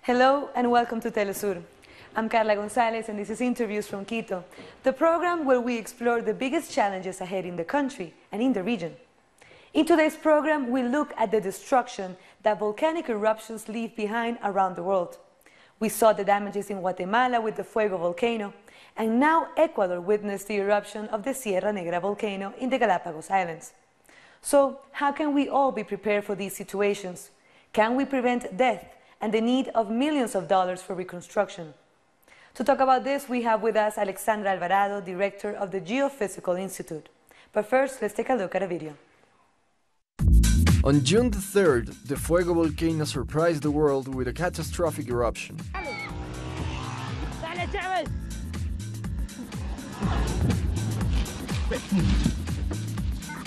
Hello and welcome to Telesur. I'm Carla Gonzalez and this is Interviews from Quito, the program where we explore the biggest challenges ahead in the country and in the region. In today's program, we look at the destruction that volcanic eruptions leave behind around the world. We saw the damages in Guatemala with the Fuego volcano, and now Ecuador witnessed the eruption of the Sierra Negra volcano in the Galapagos Islands. So, how can we all be prepared for these situations? Can we prevent death and the need of millions of dollars for reconstruction? To talk about this, we have with us Alexandra Alvarado, Director of the Geophysical Institute. But first, let's take a look at a video. On June the 3rd, the Fuego volcano surprised the world with a catastrophic eruption.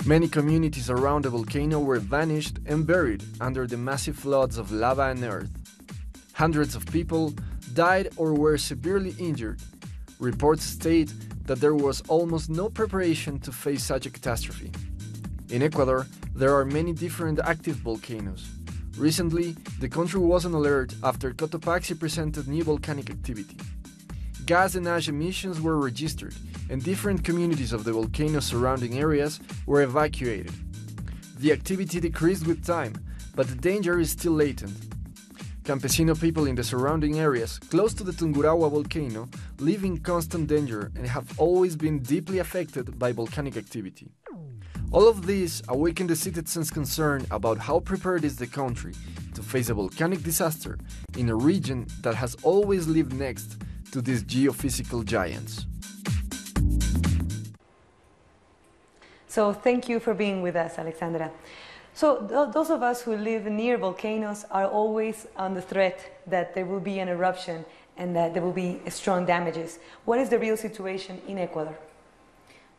Many communities around the volcano were vanished and buried under the massive floods of lava and earth. Hundreds of people died or were severely injured. Reports state that there was almost no preparation to face such a catastrophe. In Ecuador, there are many different active volcanoes. Recently, the country was on alert after Cotopaxi presented new volcanic activity. Gas and ash emissions were registered, and different communities of the volcano's surrounding areas were evacuated. The activity decreased with time, but the danger is still latent. Campesino people in the surrounding areas close to the Tungurahua volcano live in constant danger and have always been deeply affected by volcanic activity. All of this awakened the citizens' concern about how prepared is the country to face a volcanic disaster in a region that has always lived next to these geophysical giants. So thank you for being with us, Alexandra. So those of us who live near volcanoes are always on the threat that there will be an eruption and that there will be strong damages. What is the real situation in Ecuador?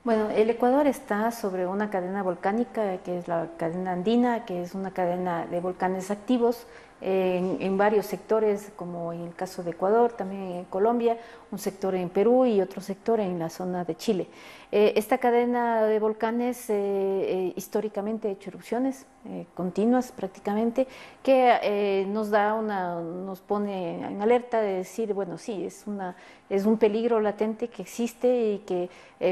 Bueno, el Ecuador está sobre una cadena volcánica que es la cadena andina, que es una cadena de volcanes activos en varios sectores, como en el caso de Ecuador, también en Colombia, un sector en Perú y otro sector en la zona de Chile. Esta cadena de volcanes históricamente ha hecho erupciones continuas prácticamente, que nos pone en alerta de decir, bueno, sí, es un peligro latente que existe y que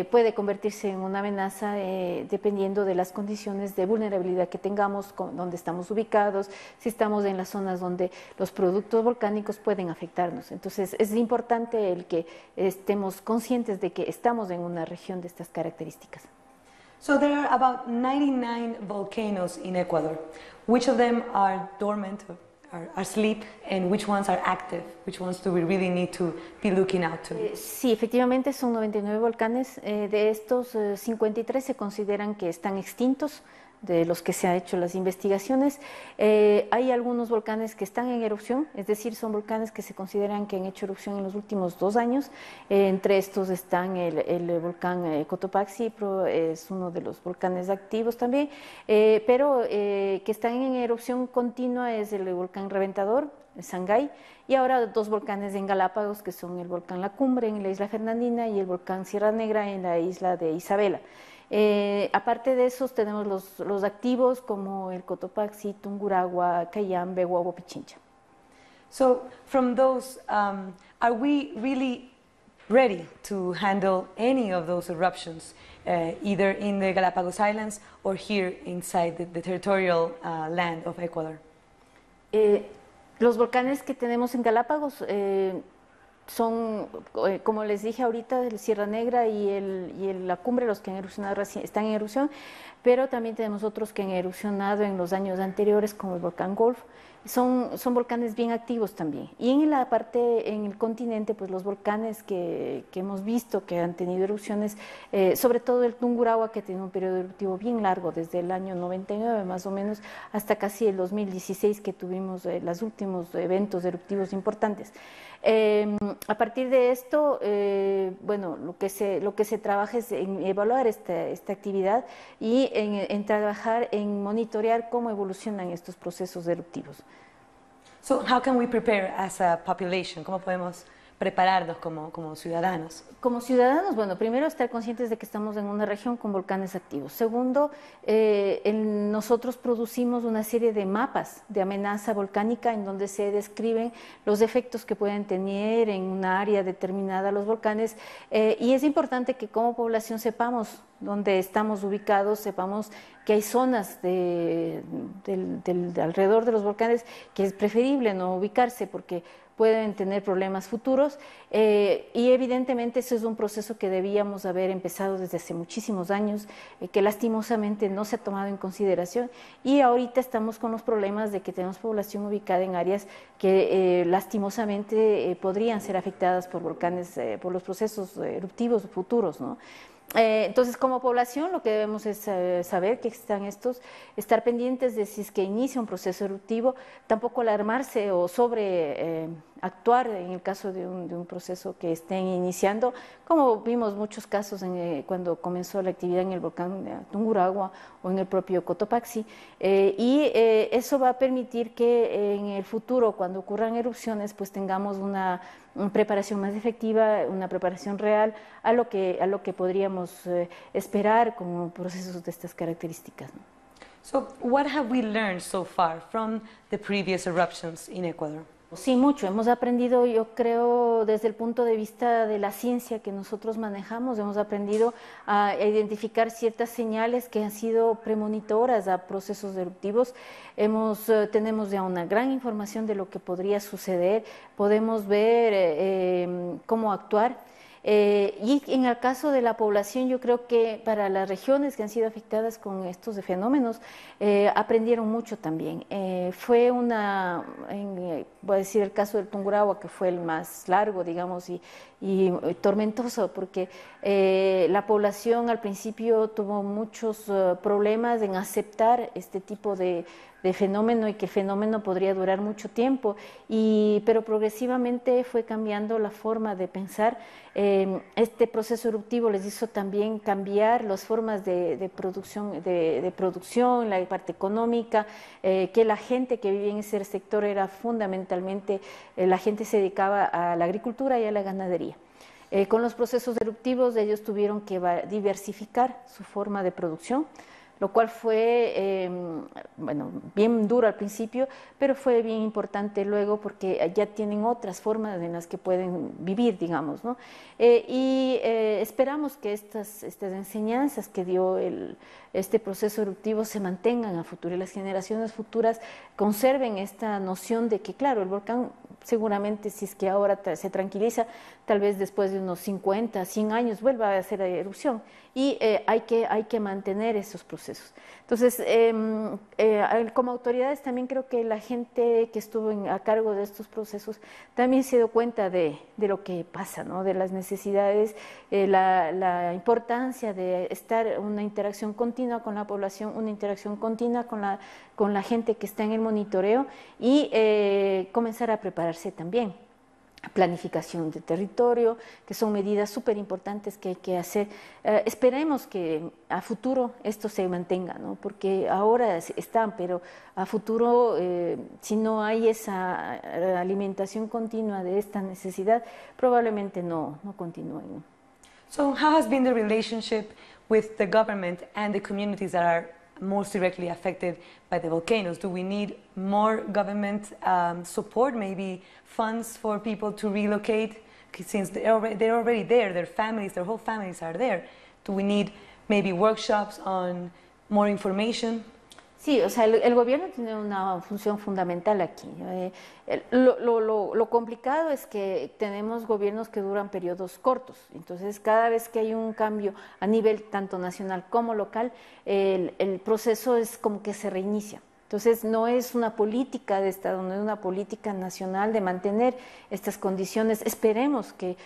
puede convertirse en una amenaza dependiendo de las condiciones de vulnerabilidad que tengamos, donde estamos ubicados, si estamos en las zonas donde los productos volcánicos pueden afectarnos. Entonces es importante el que estemos conscientes de que estamos en una región de estas características. So there are about 99 volcanoes in Ecuador. Which of them are dormant, are asleep, and which ones are active? Which ones do we really need to be looking out to? Sí, efectivamente son 99 volcanes. De estos, 53 se consideran que están extintos, de los que se han hecho las investigaciones. Hay algunos volcanes que están en erupción, es decir, son volcanes que se consideran que han hecho erupción en los últimos 2 años. Entre estos están el volcán Cotopaxi, es uno de los volcanes activos también, pero que están en erupción continua es el volcán Reventador, Sangay, y ahora 2 volcanes en Galápagos, que son el volcán La Cumbre en la isla Fernandina y el volcán Sierra Negra en la isla de Isabela. Aparte de esos tenemos los activos como el Cotopaxi, Tungurahua, Cayambe, Huago, Pichincha. So from those, are we really ready to handle any of those eruptions, either in the Galapagos Islands or here inside the territorial land of Ecuador? Los volcanes que tenemos en Galápagos son, como les dije ahorita, el Sierra Negra y La Cumbre, los que han erupcionado están en erupción, pero también tenemos otros que han erupcionado en los años anteriores, como el volcán Golf. Son volcanes bien activos también. Y en el continente, pues los volcanes que hemos visto que han tenido erupciones, sobre todo el Tungurahua, que tiene un periodo eruptivo bien largo, desde el año 99 más o menos, hasta casi el 2016, que tuvimos los últimos eventos eruptivos importantes. A partir de esto, bueno, lo que se trabaja es en evaluar esta actividad y en trabajar en monitorear cómo evolucionan estos procesos eruptivos. So how can we prepare as a population? ¿Cómo podemos prepararnos como ciudadanos? Como ciudadanos, bueno, primero estar conscientes de que estamos en una región con volcanes activos. Segundo, nosotros producimos una serie de mapas de amenaza volcánica en donde se describen los efectos que pueden tener en una área determinada los volcanes, y es importante que como población sepamos dónde estamos ubicados, sepamos que hay zonas alrededor de los volcanes que es preferible no ubicarse porque pueden tener problemas futuros, y evidentemente eso es un proceso que debíamos haber empezado desde hace muchísimos años, que lastimosamente no se ha tomado en consideración, y ahorita estamos con los problemas de que tenemos población ubicada en áreas que lastimosamente podrían ser afectadas por volcanes, por los procesos eruptivos futuros, ¿no? Entonces, como población, lo que debemos es saber que están estar pendientes de si es que inicia un proceso eruptivo, tampoco alarmarse o actuar en el caso de un proceso que estén iniciando, como vimos muchos casos cuando comenzó la actividad en el volcán de Tungurahua o en el propio Cotopaxi, y eso va a permitir que en el futuro, cuando ocurran erupciones, pues tengamos una preparación más efectiva, una preparación real a lo que podríamos esperar con procesos de estas características, ¿no? So, what have we learned so far from the previous eruptions in Ecuador? Sí, mucho. Hemos aprendido, yo creo, desde el punto de vista de la ciencia que nosotros manejamos, hemos aprendido a identificar ciertas señales que han sido premonitoras a procesos eruptivos. Tenemos ya una gran información de lo que podría suceder, podemos ver cómo actuar. Y en el caso de la población, yo creo que para las regiones que han sido afectadas con estos fenómenos, aprendieron mucho también. Voy a decir el caso del Tungurahua, que fue el más largo, digamos, y tormentoso, porque la población al principio tuvo muchos problemas en aceptar este tipo de fenómeno, y que el fenómeno podría durar mucho tiempo, pero progresivamente fue cambiando la forma de pensar. Este proceso eruptivo les hizo también cambiar las formas de producción, la parte económica, que la gente que vivía en ese sector era fundamentalmente, la gente se dedicaba a la agricultura y a la ganadería. Con los procesos eruptivos ellos tuvieron que diversificar su forma de producción, lo cual fue, bien duro al principio, pero fue bien importante luego porque ya tienen otras formas en las que pueden vivir, digamos, ¿no? Esperamos que estas enseñanzas que dio este proceso eruptivo se mantengan a futuro, y las generaciones futuras conserven esta noción de que, claro, el volcán seguramente, si es que ahora se tranquiliza, tal vez después de unos 50, 100 años vuelva a hacer erupción, y hay que mantener esos procesos. Entonces, como autoridades también creo que la gente que estuvo a cargo de estos procesos también se dio cuenta de lo que pasa, ¿no? De las necesidades, la importancia de estar una interacción continua con la población, una interacción continua con la gente que está en el monitoreo, y comenzar a prepararse también. Planificación de territorio, que son medidas súper importantes que hay que hacer. Esperemos que a futuro esto se mantenga, ¿no? Porque ahora están, pero a futuro, si no hay esa alimentación continua de esta necesidad, probablemente no continúen, ¿no? So, how has been the relationship with the government and the communities that are most directly affected by the volcanoes? Do we need more government support, maybe funds for people to relocate, since they're already there, their whole families are there? Do we need maybe workshops on more information? Sí, o sea, el gobierno tiene una función fundamental aquí. Lo complicado es que tenemos gobiernos que duran periodos cortos, entonces cada vez que hay un cambio a nivel tanto nacional como local, el proceso es como que se reinicia. Entonces no es una política de Estado, no es una política nacional de mantener estas condiciones. Esperemos que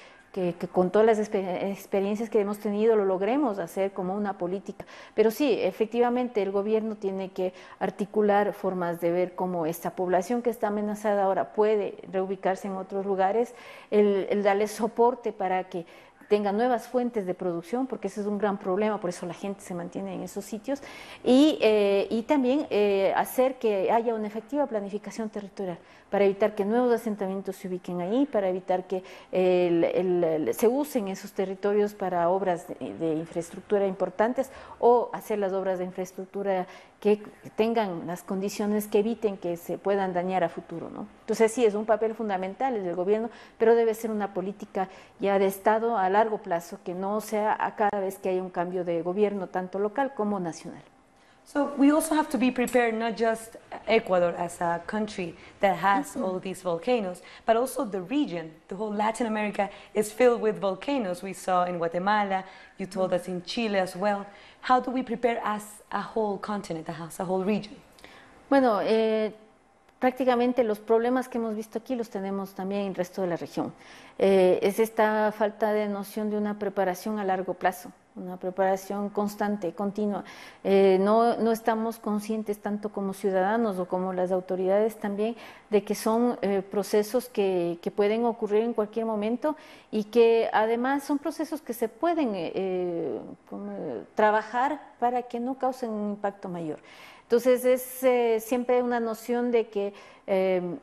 con todas las experiencias que hemos tenido lo logremos hacer como una política. Pero sí, efectivamente el gobierno tiene que articular formas de ver cómo esta población que está amenazada ahora puede reubicarse en otros lugares, el darle soporte para que tenga nuevas fuentes de producción, porque ese es un gran problema, por eso la gente se mantiene en esos sitios, y también hacer que haya una efectiva planificación territorial, para evitar que nuevos asentamientos se ubiquen ahí, para evitar que se usen esos territorios para obras de infraestructura importantes, o hacer las obras de infraestructura que tengan las condiciones que eviten que se puedan dañar a futuro, ¿no? Entonces sí, es un papel fundamental el del gobierno, pero debe ser una política ya de Estado a largo plazo, que no sea a cada vez que haya un cambio de gobierno, tanto local como nacional. So we also have to be prepared, not just Ecuador as a country that has all these volcanoes, but also the region. The whole Latin America is filled with volcanoes. We saw in Guatemala, you told us in Chile as well. How do we prepare as a whole continent, as a whole region? Bueno, prácticamente los problemas que hemos visto aquí los tenemos también en el resto de la región. Es esta falta de noción de una preparación a largo plazo, una preparación constante, continua. No estamos conscientes tanto como ciudadanos o como las autoridades también de que son procesos que pueden ocurrir en cualquier momento, y que además son procesos que se pueden trabajar para que no causen un impacto mayor. Entonces es siempre una noción de que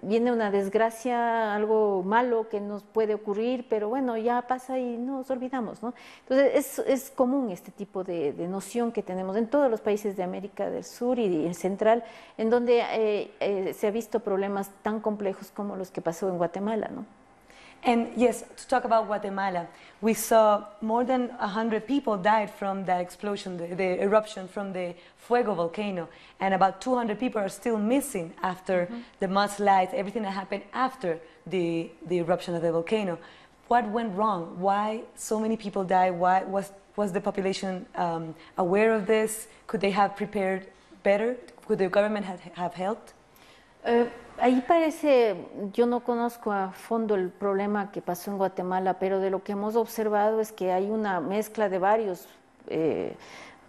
viene una desgracia, algo malo que nos puede ocurrir, pero bueno, ya pasa y nos olvidamos, ¿no? Entonces es común este tipo de noción que tenemos en todos los países de América del Sur y Central, en donde se ha visto problemas tan complejos como los que pasó en Guatemala, ¿no? And yes, to talk about Guatemala, we saw more than 100 people died from that explosion, the eruption from the Fuego volcano, and about 200 people are still missing after the mudslides, everything that happened after the eruption of the volcano. What went wrong? Why so many people died? Why was the population aware of this? Could they have prepared better? Could the government have helped? Ahí parece, yo no conozco a fondo el problema que pasó en Guatemala, pero de lo que hemos observado es que hay una mezcla de varios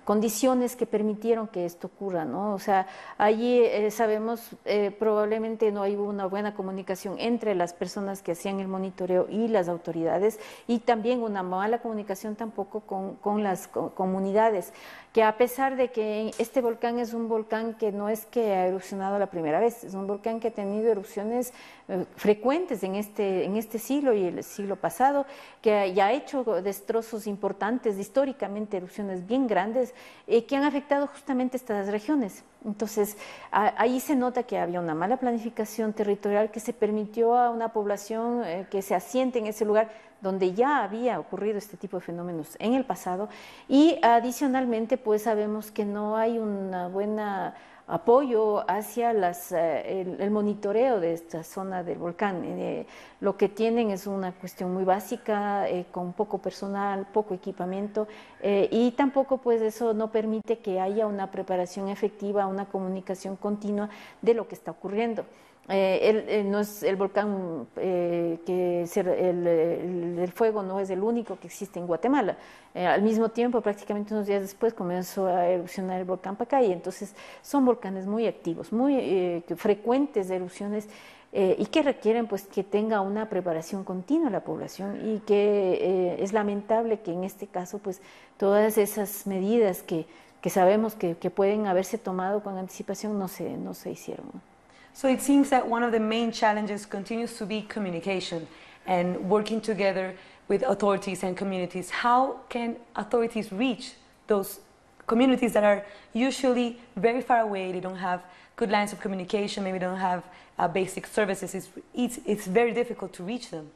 condiciones que permitieron que esto ocurra, ¿no? O sea, allí sabemos probablemente no hay una buena comunicación entre las personas que hacían el monitoreo y las autoridades, y también una mala comunicación tampoco con las comunidades, que a pesar de que este volcán es un volcán que no es que ha erupcionado la primera vez, es un volcán que ha tenido erupciones frecuentes en este siglo y el siglo pasado, que ya ha hecho destrozos importantes, históricamente erupciones bien grandes, que han afectado justamente estas regiones. Entonces, ahí se nota que había una mala planificación territorial que se permitió a una población que se asiente en ese lugar donde ya había ocurrido este tipo de fenómenos en el pasado, y adicionalmente pues sabemos que no hay una buena apoyo hacia el monitoreo de esta zona del volcán. Lo que tienen es una cuestión muy básica, con poco personal, poco equipamiento, y tampoco pues eso no permite que haya una preparación efectiva, una comunicación continua de lo que está ocurriendo. No es el volcán el Fuego no es el único que existe en Guatemala. Al mismo tiempo, prácticamente unos días después, comenzó a erupcionar el volcán Pacay. Entonces son volcanes muy activos, muy frecuentes de erupciones, y que requieren pues que tenga una preparación continua la población, y que es lamentable que en este caso pues todas esas medidas que sabemos que pueden haberse tomado con anticipación no se hicieron, ¿no? So it seems that one of the main challenges continues to be communication and working together with authorities and communities. How can authorities reach those communities that are usually very far away? They don't have good lines of communication, maybe don't have basic services. It's very difficult to reach them.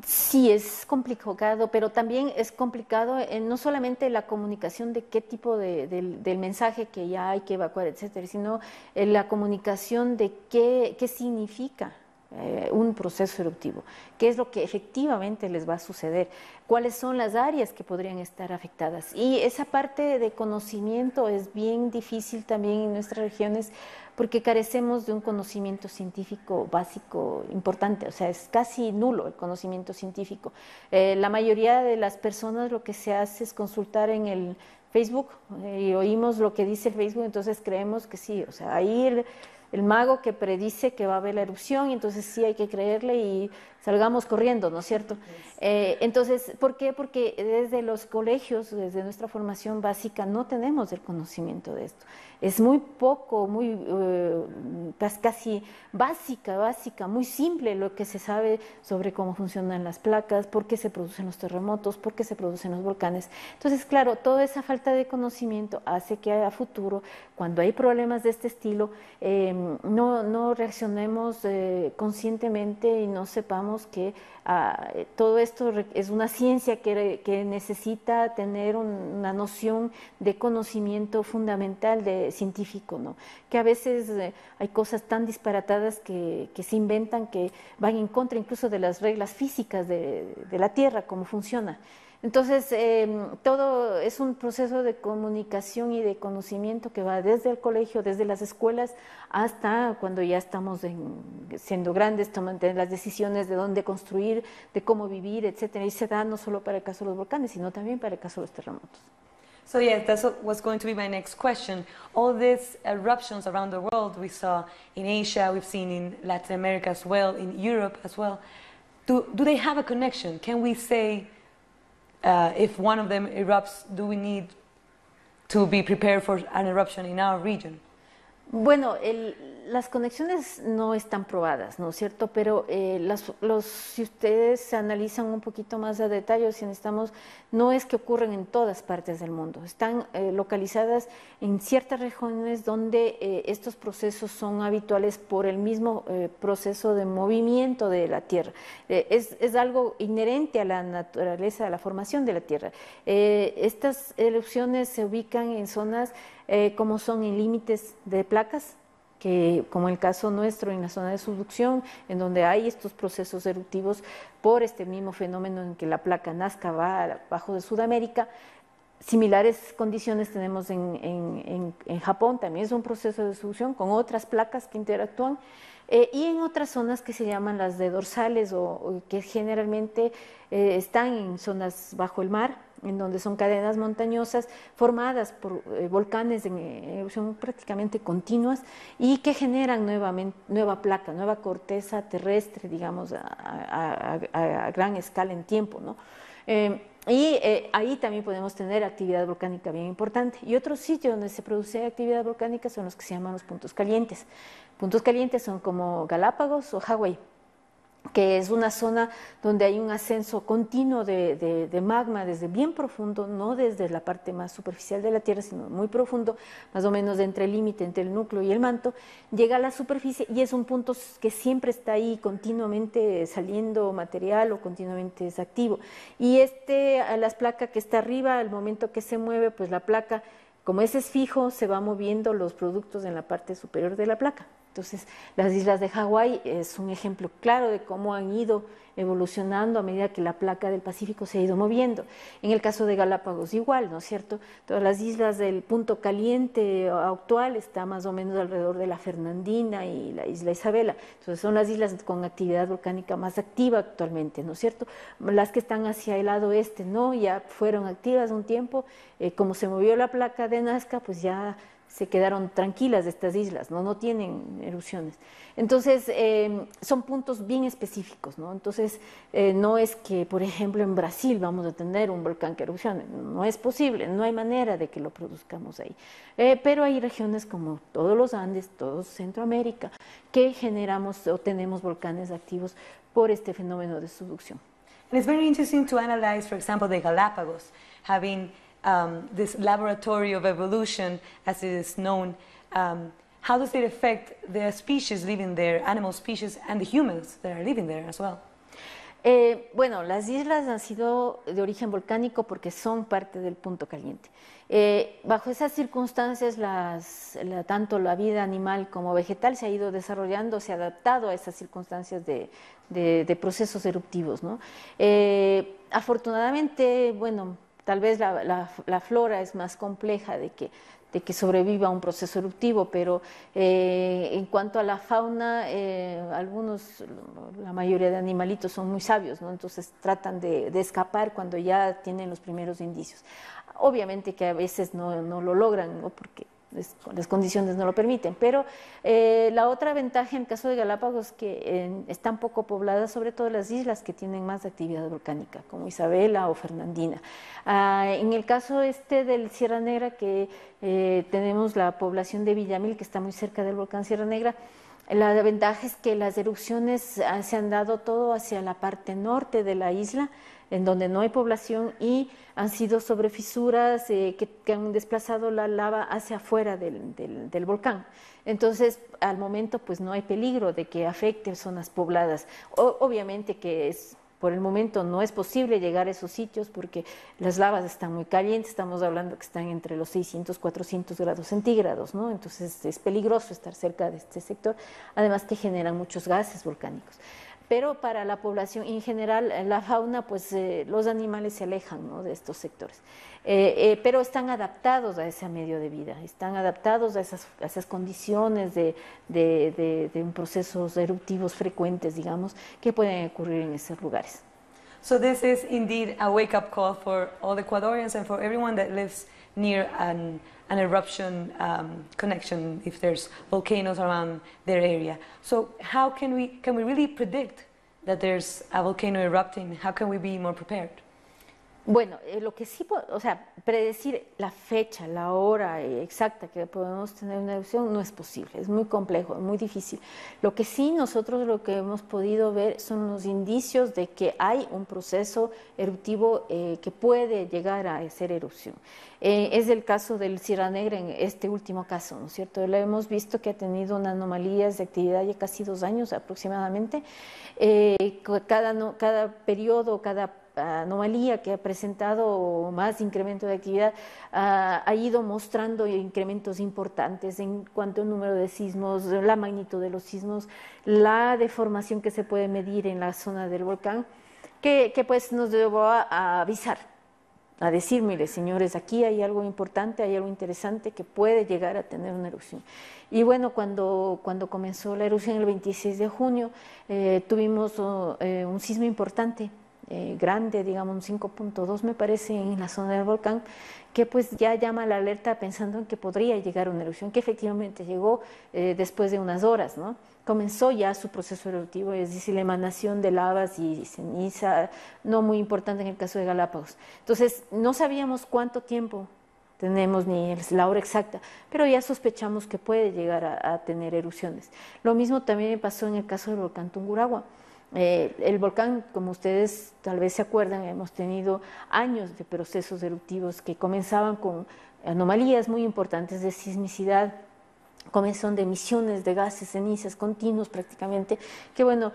Sí, es complicado, pero también es complicado no solamente la comunicación de qué tipo del mensaje que ya hay que evacuar, etcétera, sino la comunicación de qué significa un proceso eruptivo, qué es lo que efectivamente les va a suceder, cuáles son las áreas que podrían estar afectadas. Y esa parte de conocimiento es bien difícil también en nuestras regiones, porque carecemos de un conocimiento científico básico importante, o sea, es casi nulo el conocimiento científico. La mayoría de las personas lo que se hace es consultar en el Facebook, y oímos lo que dice el Facebook, entonces creemos que sí, o sea, ahí el mago que predice que va a haber la erupción, y entonces sí hay que creerle y salgamos corriendo, ¿no es cierto? Entonces, ¿por qué? Porque desde los colegios, desde nuestra formación básica, no tenemos el conocimiento de esto. Es muy poco, muy casi básica, muy simple lo que se sabe sobre cómo funcionan las placas, por qué se producen los terremotos, por qué se producen los volcanes. Entonces, claro, toda esa falta de conocimiento hace que a futuro, cuando hay problemas de este estilo, no reaccionemos conscientemente y no sepamos que todo esto es una ciencia que necesita tener una noción de conocimiento fundamental científico, ¿no? Que a veces hay cosas tan disparatadas que se inventan que van en contra incluso de las reglas físicas de la Tierra, cómo funciona. Entonces, todo es un proceso de comunicación y de conocimiento que va desde el colegio, desde las escuelas, hasta cuando ya estamos siendo grandes, tomando las decisiones de dónde construir, de cómo vivir, etcétera. Y se da no solo para el caso de los volcanes, sino también para el caso de los terremotos. So yes, that was going to be my next question. All these eruptions around the world we saw in Asia, we've seen in Latin America as well, in Europe as well. Do they have a connection? Can we say if one of them erupts, do we need to be prepared for an eruption in our region? Bueno, las conexiones no están probadas, ¿no es cierto? Pero si ustedes analizan un poquito más a detalle, si necesitamos, no es que ocurren en todas partes del mundo, están localizadas en ciertas regiones donde estos procesos son habituales por el mismo proceso de movimiento de la Tierra. Es algo inherente a la naturaleza, a la formación de la Tierra. Estas erupciones se ubican en zonas como son en límites de placas, que como el caso nuestro en la zona de subducción, en donde hay estos procesos eruptivos por este mismo fenómeno en que la placa Nazca va abajo de Sudamérica. Similares condiciones tenemos en Japón, también es un proceso de subducción con otras placas que interactúan, y en otras zonas que se llaman las de dorsales o que generalmente están en zonas bajo el mar, en donde son cadenas montañosas formadas por volcanes en erupción prácticamente continuas y que generan nueva placa, nueva corteza terrestre, digamos, a gran escala en tiempo, ¿no? Ahí también podemos tener actividad volcánica bien importante. Y otro sitio donde se produce actividad volcánica son los que se llaman los puntos calientes. Puntos calientes son como Galápagos o Hawái, que es una zona donde hay un ascenso continuo de magma desde bien profundo, no desde la parte más superficial de la Tierra, sino muy profundo, más o menos entre el límite entre el núcleo y el manto, llega a la superficie y es un punto que siempre está ahí continuamente saliendo material o continuamente es activo. Y las placas que está arriba, al momento que se mueve, pues la placa, como ese es fijo, se va moviendo los productos en la parte superior de la placa. Entonces, las islas de Hawái es un ejemplo claro de cómo han ido evolucionando a medida que la placa del Pacífico se ha ido moviendo. En el caso de Galápagos igual, ¿no es cierto? Todas las islas del punto caliente actual está más o menos alrededor de la Fernandina y la isla Isabela. Entonces son las islas con actividad volcánica más activa actualmente, ¿no es cierto? Las que están hacia el lado oeste, ¿no? Ya fueron activas un tiempo, como se movió la placa de Nazca, pues ya se quedaron tranquilas de estas islas, no tienen erupciones. Entonces, son puntos bien específicos, ¿no? Entonces, no es que, por ejemplo, en Brasil vamos a tener un volcán que erupcione, no es posible, no hay manera de que lo produzcamos ahí. Pero hay regiones como todos los Andes, todo Centroamérica, que generamos o tenemos volcanes activos por este fenómeno de subducción. And it's very interesting to analyze, for example, the Galapagos, having this laboratory of evolution, as it is known. How does it affect the species living there, animal species, and the humans that are living there as well? Bueno, las islas han sido de origen volcánico porque son parte del punto caliente. Bajo esas circunstancias, tanto la vida animal como vegetal se ha ido desarrollando, se ha adaptado a esas circunstancias de procesos eruptivos, ¿no? Afortunadamente, bueno, tal vez la flora es más compleja de que sobreviva a un proceso eruptivo, pero en cuanto a la fauna, la mayoría de animalitos son muy sabios, ¿no? Entonces tratan de escapar cuando ya tienen los primeros indicios. Obviamente que a veces no lo logran, ¿no? Porque las condiciones no lo permiten. Pero la otra ventaja en el caso de Galápagos es que están poco pobladas, sobre todo las islas que tienen más actividad volcánica, como Isabela o Fernandina. En el caso del Sierra Negra, que tenemos la población de Villamil, que está muy cerca del volcán Sierra Negra, la ventaja es que las erupciones se han dado todo hacia la parte norte de la isla, en donde no hay población, y han sido sobre fisuras que han desplazado la lava hacia afuera del volcán. Entonces, al momento, pues no hay peligro de que afecte zonas pobladas. Obviamente que por el momento no es posible llegar a esos sitios porque las lavas están muy calientes, estamos hablando que están entre los 600 y 400 grados centígrados, ¿no? Entonces es peligroso estar cerca de este sector, además que generan muchos gases volcánicos. Pero para la población en general, la fauna, pues los animales se alejan, ¿no?, de estos sectores. Pero están adaptados a ese medio de vida, están adaptados a esas condiciones de procesos eruptivos frecuentes, digamos, que pueden ocurrir en esos lugares. So this is indeed a wake-up call for all Ecuadorians and for everyone that lives near an eruption connection, if there's volcanoes around their area. So how can we really predict that there's a volcano erupting? How can we be more prepared? Bueno, lo que sí, o sea, predecir la fecha, la hora exacta que podemos tener una erupción no es posible, es muy complejo, es muy difícil. Lo que sí nosotros lo que hemos podido ver son los indicios de que hay un proceso eruptivo que puede llegar a ser erupción. Es el caso del Sierra Negra en este último caso, ¿no es cierto? Lo hemos visto que ha tenido unas anomalías de actividad ya casi 2 años aproximadamente. Cada periodo, cada anomalía que ha presentado más incremento de actividad ha ido mostrando incrementos importantes en cuanto al número de sismos, la magnitud de los sismos, la deformación que se puede medir en la zona del volcán, que pues nos llevó a avisar, a decir, mire señores, aquí hay algo importante, hay algo interesante que puede llegar a tener una erupción. Y bueno, cuando comenzó la erupción el 26 de junio, tuvimos un sismo importante, grande, digamos un 5.2 me parece, en la zona del volcán, que pues ya llama la alerta pensando en que podría llegar una erupción, que efectivamente llegó después de unas horas, ¿no? Comenzó ya su proceso eruptivo, es decir, la emanación de lavas y ceniza, no muy importante en el caso de Galápagos. Entonces, no sabíamos cuánto tiempo tenemos ni la hora exacta, pero ya sospechamos que puede llegar a tener erupciones. Lo mismo también pasó en el caso del volcán Tungurahua. El volcán, como ustedes tal vez se acuerdan, hemos tenido años de procesos eruptivos que comenzaban con anomalías muy importantes de sismicidad, comenzaron de emisiones de gases, cenizas continuos prácticamente, que bueno,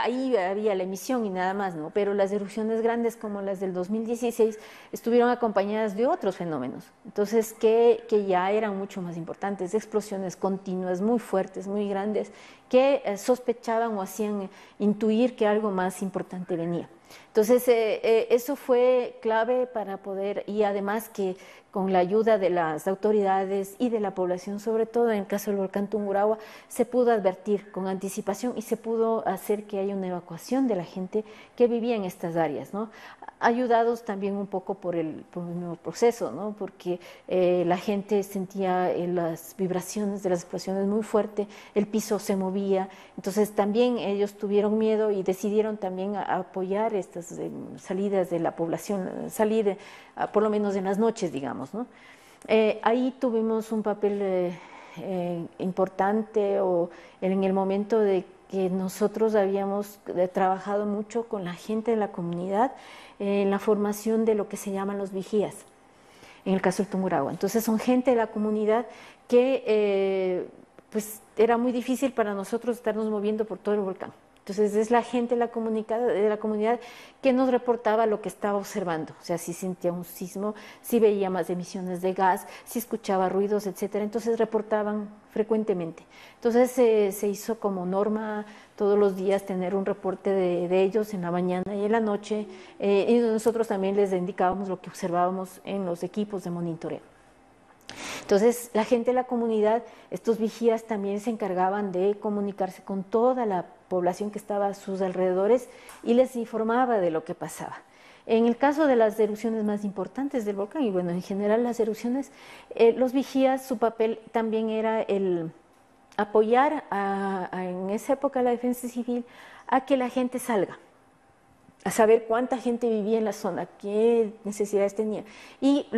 ahí había la emisión y nada más, ¿no? Pero las erupciones grandes como las del 2016 estuvieron acompañadas de otros fenómenos, entonces que ya eran mucho más importantes, explosiones continuas, muy fuertes, muy grandes, que sospechaban o hacían intuir que algo más importante venía. Entonces, eso fue clave para poder, y además que con la ayuda de las autoridades y de la población, sobre todo en el caso del volcán Tungurahua, se pudo advertir con anticipación y se pudo hacer que haya una evacuación de la gente que vivía en estas áreas, ¿no? Ayudados también un poco por el nuevo proceso, ¿no? Porque la gente sentía las vibraciones de las explosiones muy fuerte, el piso se movía, entonces también ellos tuvieron miedo y decidieron también apoyar estas salidas de la población, salir por lo menos en las noches, digamos, ¿no? Ahí tuvimos un papel importante en el momento de que nosotros habíamos trabajado mucho con la gente de la comunidad en la formación de lo que se llaman los vigías, en el caso del Tungurahua. Entonces son gente de la comunidad que pues era muy difícil para nosotros estarnos moviendo por todo el volcán. Entonces es la gente de la comunidad que nos reportaba lo que estaba observando, o sea, si sentía un sismo, si veía más emisiones de gas, si escuchaba ruidos, etcétera. Entonces reportaban frecuentemente. Entonces se hizo como norma todos los días tener un reporte de ellos en la mañana y en la noche, y nosotros también les indicábamos lo que observábamos en los equipos de monitoreo. Entonces, la gente de la comunidad, estos vigías también se encargaban de comunicarse con toda la población que estaba a sus alrededores y les informaba de lo que pasaba. En el caso de las erupciones más importantes del volcán, y bueno, en general las erupciones, los vigías, su papel también era el apoyar en esa época la defensa civil a que la gente salga, a saber cuánta gente vivía en la zona, qué necesidades tenía. Y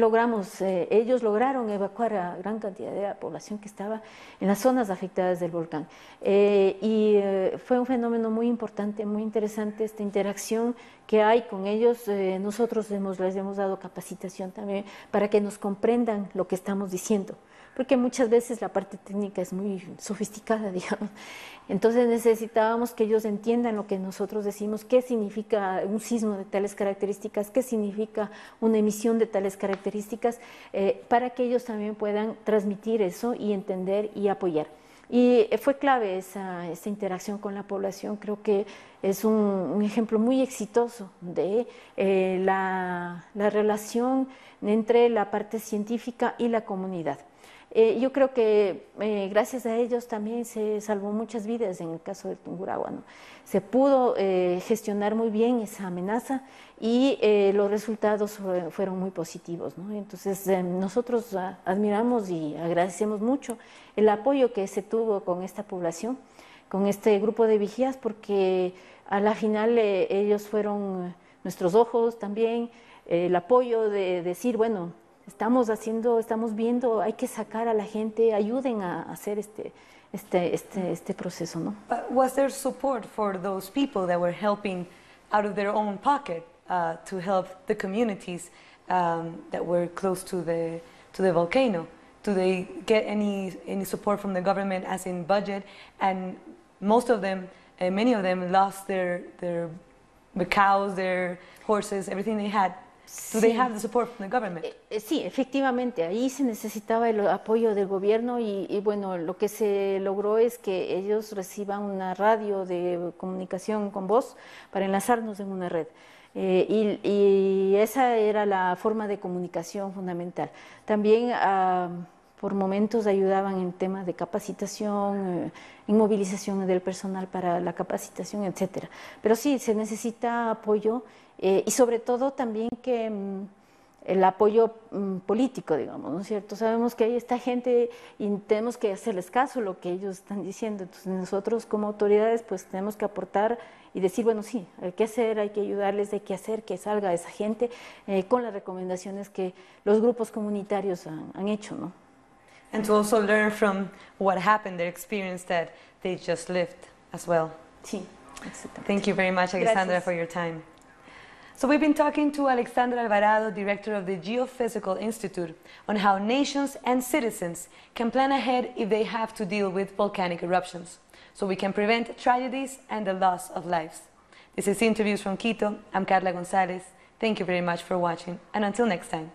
ellos lograron evacuar a gran cantidad de la población que estaba en las zonas afectadas del volcán. Fue un fenómeno muy importante, muy interesante esta interacción que hay con ellos. Nosotros les hemos dado capacitación también para que nos comprendan lo que estamos diciendo, porque muchas veces la parte técnica es muy sofisticada, digamos. Entonces necesitábamos que ellos entiendan lo que nosotros decimos, qué significa un sismo de tales características, qué significa una emisión de tales características, para que ellos también puedan transmitir eso y entender y apoyar. Y fue clave esa interacción con la población. Creo que es un ejemplo muy exitoso de la relación entre la parte científica y la comunidad. Yo creo que gracias a ellos también se salvó muchas vidas en el caso de Tungurahua, ¿no? Se pudo gestionar muy bien esa amenaza y los resultados fueron muy positivos, ¿no? Entonces nosotros admiramos y agradecemos mucho el apoyo que se tuvo con esta población, con este grupo de vigías, porque a la final ellos fueron nuestros ojos también, el apoyo de decir, bueno, estamos viendo, hay que sacar a la gente, ayuden a hacer este proceso, ¿no? But was there support for those people that were helping out of their own pocket to help the communities that were close to the volcano? Do they get any support from the government, as in budget? And most of them, many of them, lost their cows, their horses, everything they had. Do they have the support from the government? Sí, efectivamente, ahí se necesitaba el apoyo del gobierno y bueno, lo que se logró es que ellos reciban una radio de comunicación con voz para enlazarnos en una red. Y esa era la forma de comunicación fundamental. También por momentos ayudaban en temas de capacitación, en movilización del personal para la capacitación, etcétera. Pero sí, se necesita apoyo. Y sobre todo también que el apoyo político, digamos, ¿no es cierto? Sabemos que hay esta gente y tenemos que hacerles caso a lo que ellos están diciendo. Entonces nosotros como autoridades pues tenemos que aportar y decir, bueno, sí, hay que hacer, hay que ayudarles, hay que hacer que salga esa gente con las recomendaciones que los grupos comunitarios han hecho, ¿no? And to also learn from what happened, their experience that they just lived as well. Sí, exactamente. Thank you very much, Alexandra, Gracias. for your time. So we've been talking to Alexandra Alvarado, director of the Geophysical Institute, on how nations and citizens can plan ahead if they have to deal with volcanic eruptions, so we can prevent tragedies and the loss of lives. This is Interviews from Quito. I'm Carla Gonzalez. Thank you very much for watching, and until next time.